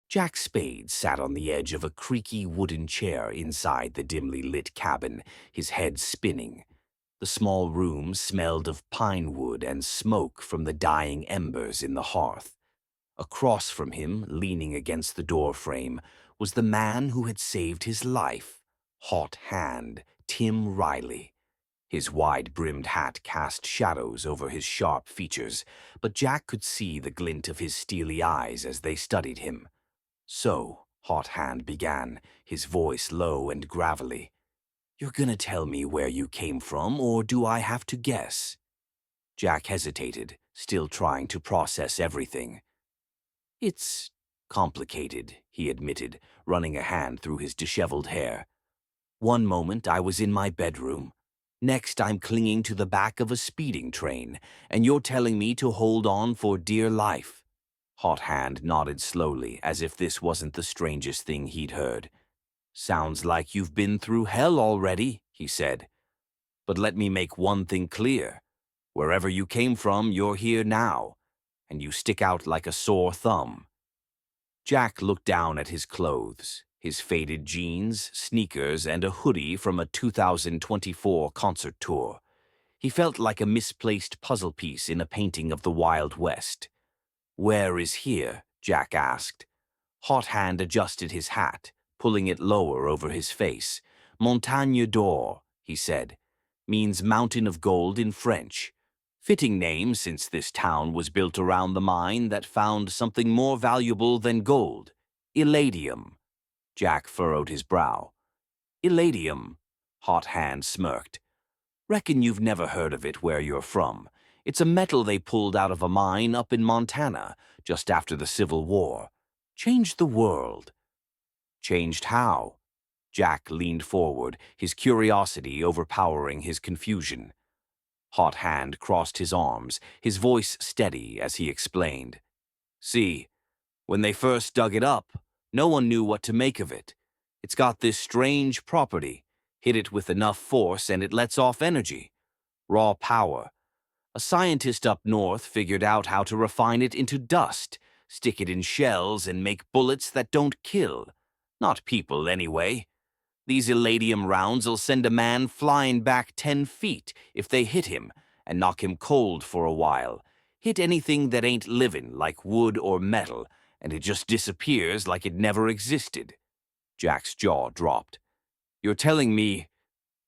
Jack Spade sat on the edge of a creaky wooden chair inside the dimly lit cabin, his head spinning. The small room smelled of pine wood and smoke from the dying embers in the hearth. Across from him, leaning against the doorframe, was the man who had saved his life, Hot Hand Tim Riley. His wide-brimmed hat cast shadows over his sharp features, but Jack could see the glint of his steely eyes as they studied him. "So," Hot Hand began, his voice low and gravelly, "you're gonna tell me where you came from, or do I have to guess?" Jack hesitated, still trying to process everything. "It's complicated," he admitted, running a hand through his disheveled hair. "One moment I was in my bedroom. Next I'm clinging to the back of a speeding train, and you're telling me to hold on for dear life." Hot Hand nodded slowly, as if this wasn't the strangest thing he'd heard. "Sounds like you've been through hell already," he said. "But let me make one thing clear. Wherever you came from, you're here now, and you stick out like a sore thumb." Jack looked down at his clothes, his faded jeans, sneakers, and a hoodie from a 2024 concert tour. He felt like a misplaced puzzle piece in a painting of the Wild West. "Where is here?" Jack asked. Hot Hand adjusted his hat, pulling it lower over his face. "Montagne d'Or," he said, "means mountain of gold in French. Fitting name since this town was built around the mine that found something more valuable than gold. Eladium." Jack furrowed his brow. "Eladium," Hot Hand smirked. "Reckon you've never heard of it where you're from. It's a metal they pulled out of a mine up in Montana just after the Civil War. Changed the world." "Changed how?" Jack leaned forward, his curiosity overpowering his confusion. Hot Hand crossed his arms, his voice steady as he explained. "See, when they first dug it up, no one knew what to make of it. It's got this strange property. Hit it with enough force and it lets off energy. Raw power. A scientist up north figured out how to refine it into dust, stick it in shells, and make bullets that don't kill. Not people, anyway. These eladium rounds'll send a man flying back 10 feet if they hit him and knock him cold for a while. Hit anything that ain't living, like wood or metal, and it just disappears like it never existed." Jack's jaw dropped. "You're telling me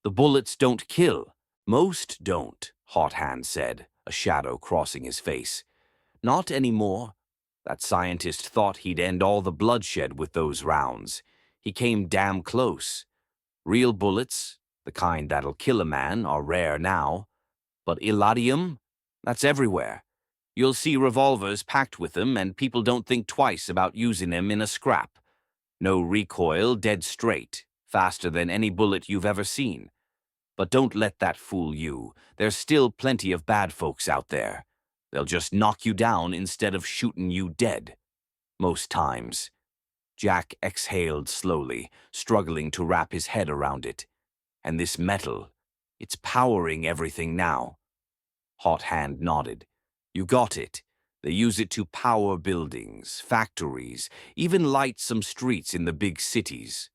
the bullets don't kill?" "Most don't," Hot Hand said, a shadow crossing his face. "Not anymore. That scientist thought he'd end all the bloodshed with those rounds. He came damn close. Real bullets, the kind that'll kill a man, are rare now. But eladium? That's everywhere. You'll see revolvers packed with them, and people don't think twice about using them in a scrap. No recoil, dead straight, faster than any bullet you've ever seen. But don't let that fool you. There's still plenty of bad folks out there. They'll just knock you down instead of shooting you dead. Most times." Jack exhaled slowly, struggling to wrap his head around it. "And this metal, it's powering everything now." Hot Hand nodded. "You got it. They use it to power buildings, factories, even light some streets in the big cities.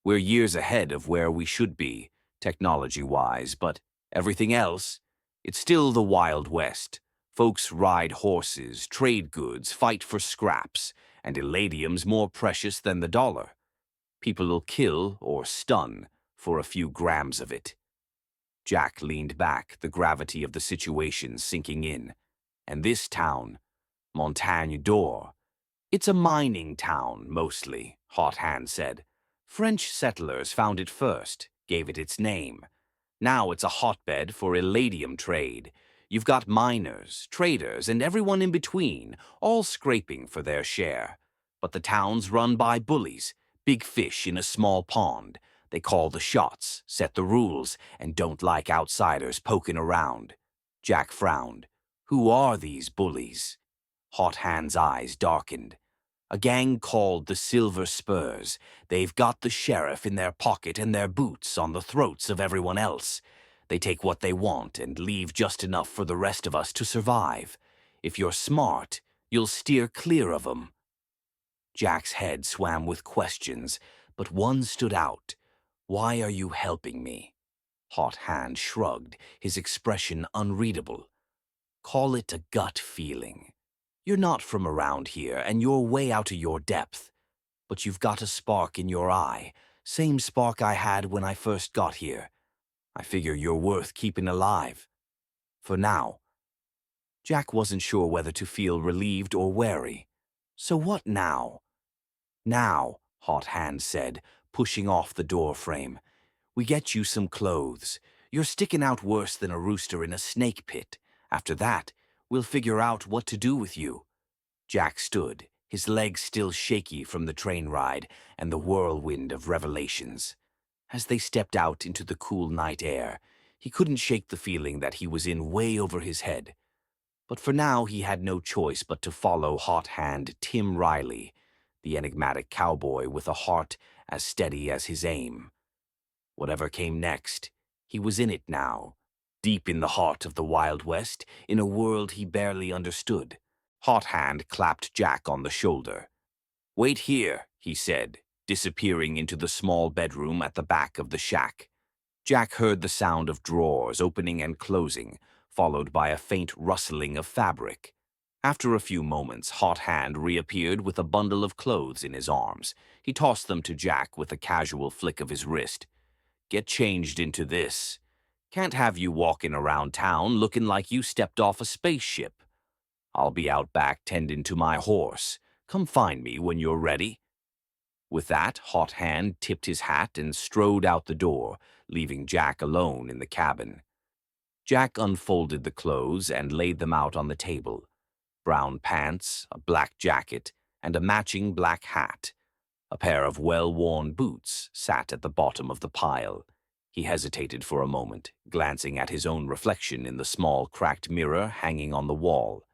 We're years ahead of where we should be, technology-wise, but everything else, it's still the Wild West. Folks ride horses, trade goods, fight for scraps, and eladium's more precious than the dollar. People'll kill or stun for a few grams of it." Jack leaned back, the gravity of the situation sinking in. "And this town, Montagne d'Or, it's a mining town, mostly," Hot Hand said. "French settlers found it first, gave it its name. Now it's a hotbed for eladium trade. You've got miners, traders, and everyone in between, all scraping for their share. But the town's run by bullies, big fish in a small pond. They call the shots, set the rules, and don't like outsiders poking around." Jack frowned. "Who are these bullies?" Hot Hand's eyes darkened. "A gang called the Silver Spurs. They've got the sheriff in their pocket and their boots on the throats of everyone else. They take what they want and leave just enough for the rest of us to survive. If you're smart, you'll steer clear of them." Jack's head swam with questions, but one stood out. "Why are you helping me?" Hot Hand shrugged, his expression unreadable. "Call it a gut feeling. You're not from around here, and you're way out of your depth. But you've got a spark in your eye, same spark I had when I first got here. I figure you're worth keeping alive. For now." Jack wasn't sure whether to feel relieved or wary. "So what now?" "Now," Hot Hand said, pushing off the door frame, "we get you some clothes. You're sticking out worse than a rooster in a snake pit. After that, we'll figure out what to do with you." Jack stood, his legs still shaky from the train ride and the whirlwind of revelations. As they stepped out into the cool night air, he couldn't shake the feeling that he was in way over his head. But for now he had no choice but to follow Hot Hand Tim Riley, the enigmatic cowboy with a heart as steady as his aim. Whatever came next, he was in it now, deep in the heart of the Wild West, in a world he barely understood. Hot Hand clapped Jack on the shoulder. "Wait here," he said, disappearing into the small bedroom at the back of the shack. Jack heard the sound of drawers opening and closing, followed by a faint rustling of fabric. After a few moments, Hot Hand reappeared with a bundle of clothes in his arms. He tossed them to Jack with a casual flick of his wrist. "Get changed into this. Can't have you walking around town looking like you stepped off a spaceship. I'll be out back tending to my horse. Come find me when you're ready." With that, Hot Hand tipped his hat and strode out the door, leaving Jack alone in the cabin. Jack unfolded the clothes and laid them out on the table. Brown pants, a black jacket, and a matching black hat. A pair of well-worn boots sat at the bottom of the pile. He hesitated for a moment, glancing at his own reflection in the small cracked mirror hanging on the wall.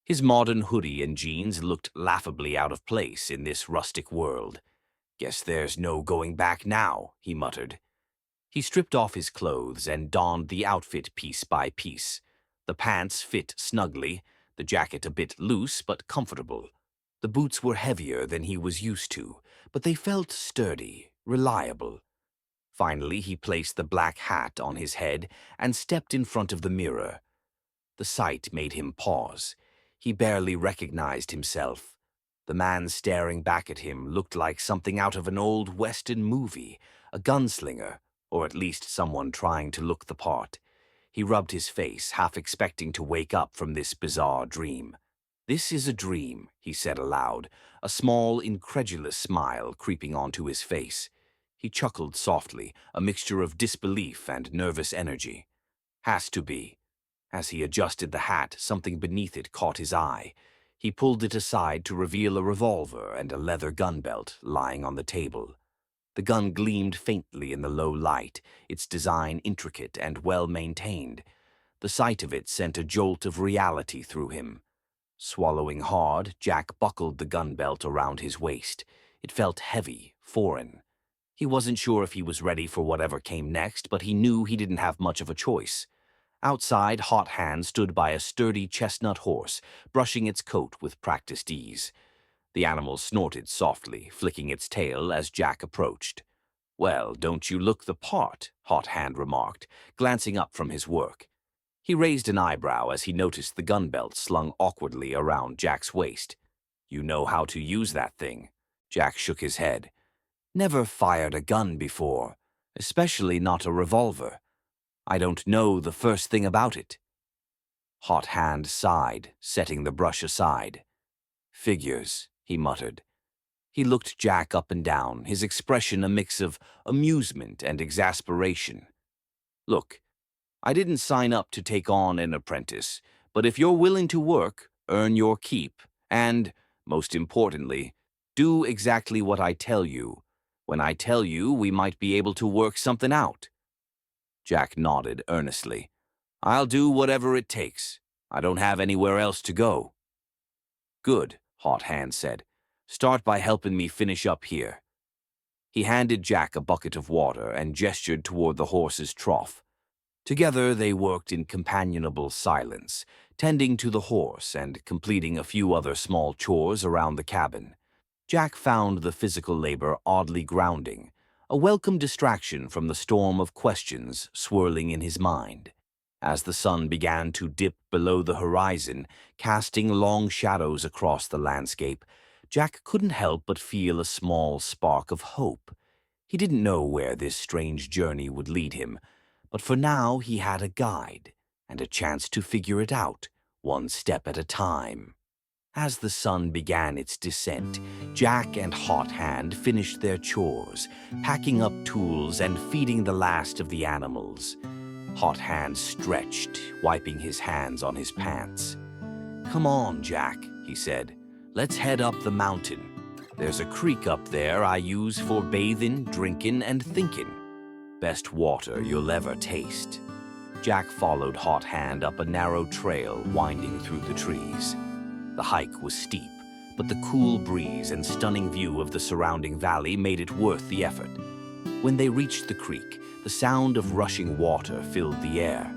His modern hoodie and jeans looked laughably out of place in this rustic world. "Guess there's no going back now," he muttered. He stripped off his clothes and donned the outfit piece by piece. The pants fit snugly, the jacket a bit loose but comfortable. The boots were heavier than he was used to, but they felt sturdy, reliable. Finally, he placed the black hat on his head and stepped in front of the mirror. The sight made him pause. He barely recognized himself. The man staring back at him looked like something out of an old Western movie, a gunslinger, or at least someone trying to look the part. He rubbed his face, half expecting to wake up from this bizarre dream. "This is a dream," he said aloud, a small, incredulous smile creeping onto his face. He chuckled softly, a mixture of disbelief and nervous energy. "Has to be." As he adjusted the hat, something beneath it caught his eye. He pulled it aside to reveal a revolver and a leather gun belt lying on the table. The gun gleamed faintly in the low light, its design intricate and well-maintained. The sight of it sent a jolt of reality through him. Swallowing hard, Jack buckled the gun belt around his waist. It felt heavy, foreign. He wasn't sure if he was ready for whatever came next, but he knew he didn't have much of a choice. Outside, Hot Hand stood by a sturdy chestnut horse, brushing its coat with practiced ease. The animal snorted softly, flicking its tail as Jack approached. "Well, don't you look the part," Hot Hand remarked, glancing up from his work. He raised an eyebrow as he noticed the gun belt slung awkwardly around Jack's waist. "You know how to use that thing?" Jack shook his head. "Never fired a gun before, especially not a revolver. I don't know the first thing about it." Hot Hand sighed, setting the brush aside. "Figures," he muttered. He looked Jack up and down, his expression a mix of amusement and exasperation. "Look, I didn't sign up to take on an apprentice, but if you're willing to work, earn your keep, and, most importantly, do exactly what I tell you. When I tell you, we might be able to work something out." Jack nodded earnestly. "I'll do whatever it takes. I don't have anywhere else to go." "Good," Hot Hand said. "Start by helping me finish up here." He handed Jack a bucket of water and gestured toward the horse's trough. Together they worked in companionable silence, tending to the horse and completing a few other small chores around the cabin. Jack found the physical labor oddly grounding, a welcome distraction from the storm of questions swirling in his mind. As the sun began to dip below the horizon, casting long shadows across the landscape, Jack couldn't help but feel a small spark of hope. He didn't know where this strange journey would lead him, but for now he had a guide and a chance to figure it out, one step at a time. As the sun began its descent, Jack and Hot Hand finished their chores, packing up tools and feeding the last of the animals. Hot Hand stretched, wiping his hands on his pants. "Come on, Jack," he said. "Let's head up the mountain. There's a creek up there I use for bathing, drinking, and thinking. Best water you'll ever taste." Jack followed Hot Hand up a narrow trail winding through the trees. The hike was steep, but the cool breeze and stunning view of the surrounding valley made it worth the effort. When they reached the creek, the sound of rushing water filled the air.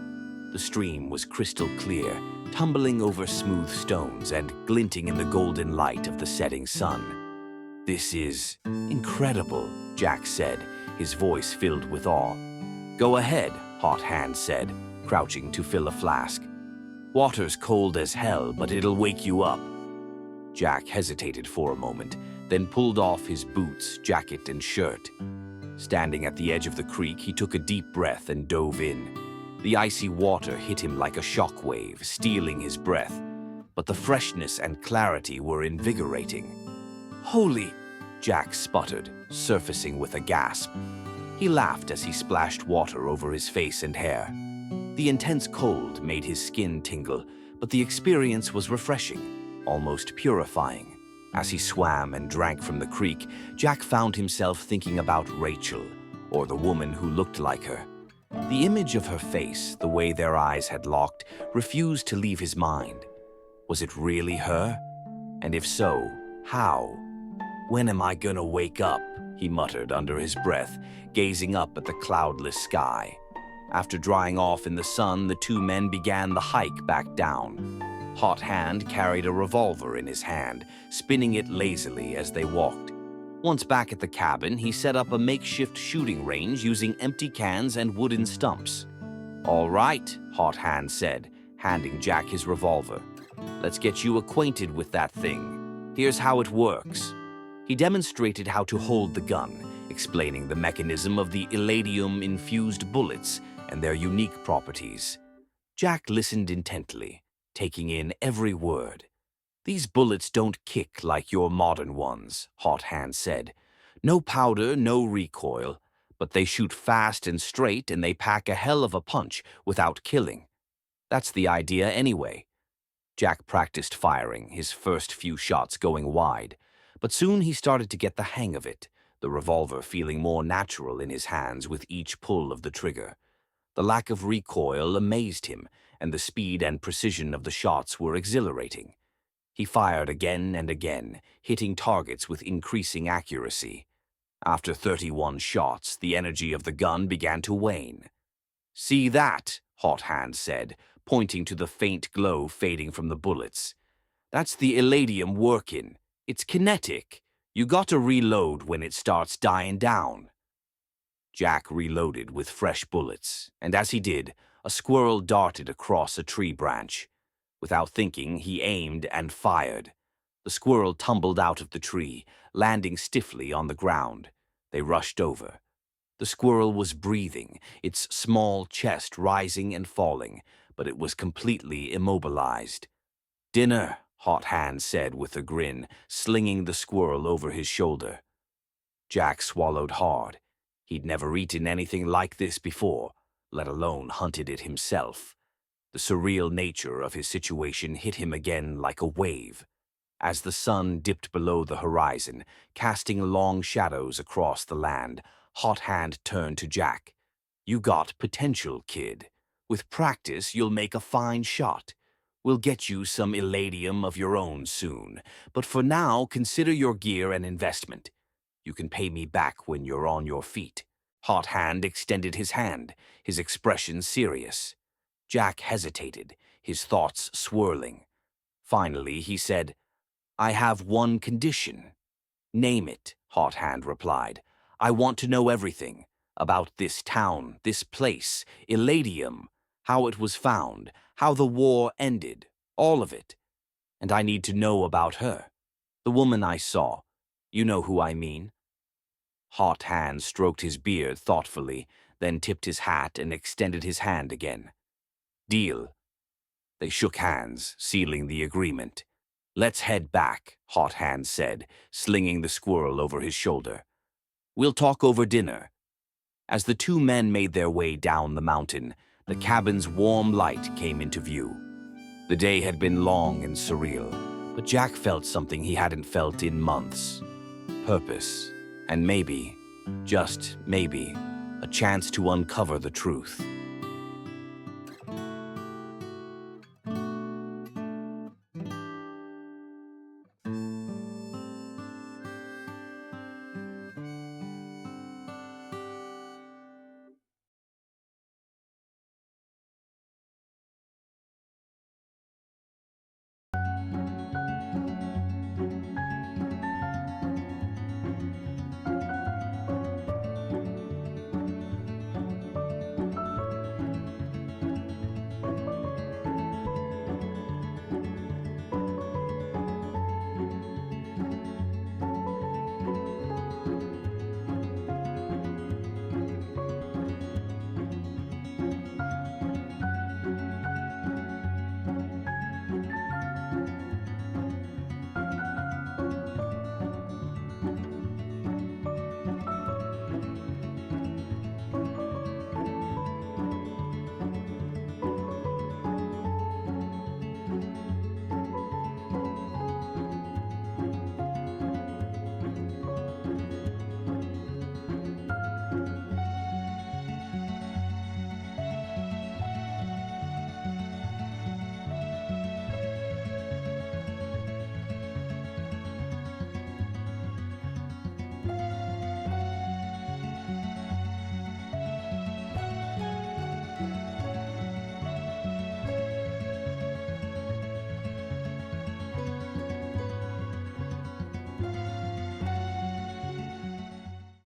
The stream was crystal clear, tumbling over smooth stones and glinting in the golden light of the setting sun. "This is incredible," Jack said, his voice filled with awe. "Go ahead," Hot Hand said, crouching to fill a flask. "Water's cold as hell, but it'll wake you up." Jack hesitated for a moment, then pulled off his boots, jacket, and shirt. Standing at the edge of the creek, he took a deep breath and dove in. The icy water hit him like a shockwave, stealing his breath, but the freshness and clarity were invigorating. "Holy!" Jack sputtered, surfacing with a gasp. He laughed as he splashed water over his face and hair. The intense cold made his skin tingle, but the experience was refreshing, almost purifying. As he swam and drank from the creek, Jack found himself thinking about Rachel, or the woman who looked like her. The image of her face, the way their eyes had locked, refused to leave his mind. Was it really her? And if so, how? "When am I gonna wake up?" he muttered under his breath, gazing up at the cloudless sky. After drying off in the sun, the two men began the hike back down. Hot Hand carried a revolver in his hand, spinning it lazily as they walked. Once back at the cabin, he set up a makeshift shooting range using empty cans and wooden stumps. "All right," Hot Hand said, handing Jack his revolver. "Let's get you acquainted with that thing. Here's how it works." He demonstrated how to hold the gun, explaining the mechanism of the elium-infused bullets and their unique properties. Jack listened intently, taking in every word. "These bullets don't kick like your modern ones," Hot Hand said. "No powder, no recoil, but they shoot fast and straight and they pack a hell of a punch without killing. That's the idea anyway." Jack practiced firing, his first few shots going wide, but soon he started to get the hang of it, the revolver feeling more natural in his hands with each pull of the trigger. The lack of recoil amazed him, and the speed and precision of the shots were exhilarating. He fired again and again, hitting targets with increasing accuracy. After 31 shots, the energy of the gun began to wane. "See that?" Hot Hand said, pointing to the faint glow fading from the bullets. "That's the eladium working. It's kinetic. You got to reload when it starts dying down." Jack reloaded with fresh bullets, and as he did, a squirrel darted across a tree branch. Without thinking, he aimed and fired. The squirrel tumbled out of the tree, landing stiffly on the ground. They rushed over. The squirrel was breathing, its small chest rising and falling, but it was completely immobilized. "Dinner," Hot Hand said with a grin, slinging the squirrel over his shoulder. Jack swallowed hard. He'd never eaten anything like this before, let alone hunted it himself. The surreal nature of his situation hit him again like a wave. As the sun dipped below the horizon, casting long shadows across the land, Hot Hand turned to Jack. "You got potential, kid. With practice, you'll make a fine shot. We'll get you some eladium of your own soon, but for now, consider your gear an investment. You can pay me back when you're on your feet." Hot Hand extended his hand, his expression serious. Jack hesitated, his thoughts swirling. Finally, he said, "I have one condition. Name it, Hot Hand replied. I want to know everything. About this town, this place, Eladium, how it was found, how the war ended, all of it. And I need to know about her. The woman I saw. You know who I mean? Hot Hand stroked his beard thoughtfully, then tipped his hat and extended his hand again. Deal. They shook hands, sealing the agreement. Let's head back, Hot Hand said, slinging the squirrel over his shoulder. We'll talk over dinner. As the two men made their way down the mountain, the cabin's warm light came into view. The day had been long and surreal, but Jack felt something he hadn't felt in months. Purpose, and maybe, just maybe, a chance to uncover the truth.